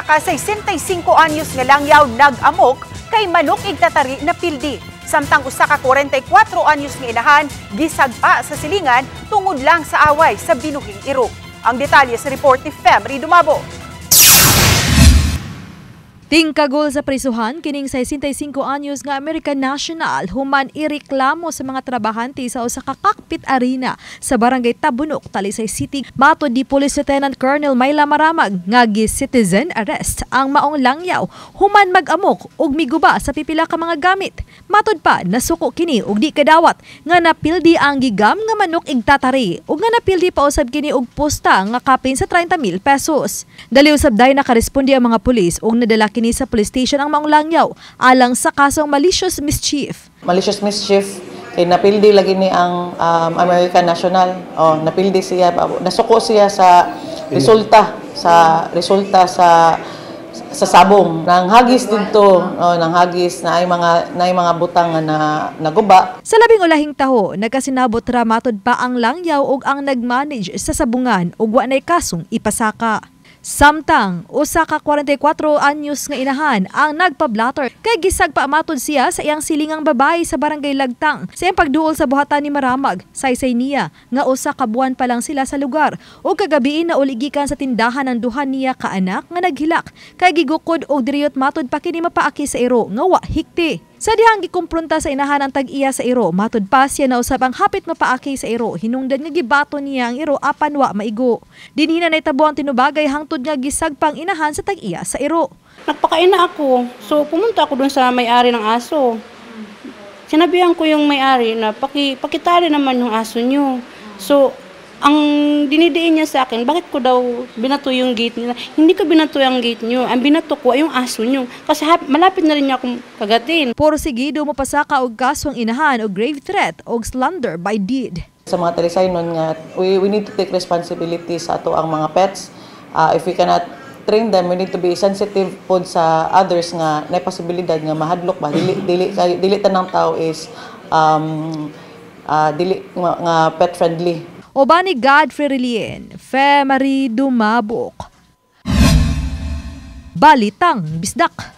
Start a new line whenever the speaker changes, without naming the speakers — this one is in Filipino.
ka 65 anyos nga langyaw nag-amok kay manok igtatari na pildi. Samtang usa ka 44 anyos nga inahan gisagpa sa silingan tungod lang sa away sa binuhing iro. Ang detalye sa report ni Femri Dumabo.
Tingkagol sa prisuhan kining 65 anyos nga American national human ireklamo sa mga trabahante sa usa ka cockpit arena sa barangay Tabunok, Talisay City. Matod di Police Lieutenant Colonel Myla Maramag nga gi-citizen arrest ang maong langyaw human mag-amok ug miguba sa pipila ka mga gamit. Matod pa nasuko kini og di kadawat nga napildi ang gigam nga manok igtatari ug nga napildi pa usab kini og posta nga kapin sa 30,000 pesos. Dali usab day nakaresponde ang mga pulis ug nadala kini sa police station ang maong langyaw alang sa kasong malicious mischief.
Malicious mischief kay napildi lagi ni ang American National. Napildi siya, nasuko siya sa resulta sa sabong nang hagis didto, nang hagis na ay mga butang na naguba.
Sa labing ulahing taho nagasinabot ra matod pa ang langyaw ug ang nagmanage sa sabungan ug wa nay kasong ipasaka. Samtang usa ka 44 anyos nga inahan ang nagpablatter kay gisagpa matod siya sa iyang silingang babae sa barangay Lagtang. Sa iyang pagduol sa buhatan ni Maramag, saysay niya nga usa ka buwan pa lang sila sa lugar ug kagabiin na uligikan sa tindahan ng duha niya ka anak nga naghilak kay gigukod og diriyot matod pa kini mapaaki sa iro nga wa hikti. Sa dihang gikumpronta sa inahan ang tag-iya sa iro, matod pa siya na usab ang hapit mapaaki sa iro, hinungdan nga gibato niya ang iro apan wa maigo. Dinhina nay tabo ang tinubagay hangtod nga gisagpang inahan sa tag-iya sa iro.
Nagpakain na ako, so pumunta ako dun sa may-ari ng aso. Sinabihan ko yung may-ari na pakitali naman yung aso niyo. So ang dinidiin niya sa akin, bakit ko daw binato yung gate nila? Hindi ko binato yung gate niyo. Ang binato ko ay yung aso niyo. Kasi malapit na rin niya akong kagatin.
Puro sigido mapasaka og kasong inahan og grave threat og slander by deed.
Sa mga Talisaynon nga, we need to take responsibility sa ato ang mga pets. If we cannot train them, we need to be sensitive pod sa others nga na posibilidad nga mahadlok ba. Dili tanang tao is dili nga pet friendly.
Obani Godfrey Relien, Femri Dumabok. Balitang Bisdak.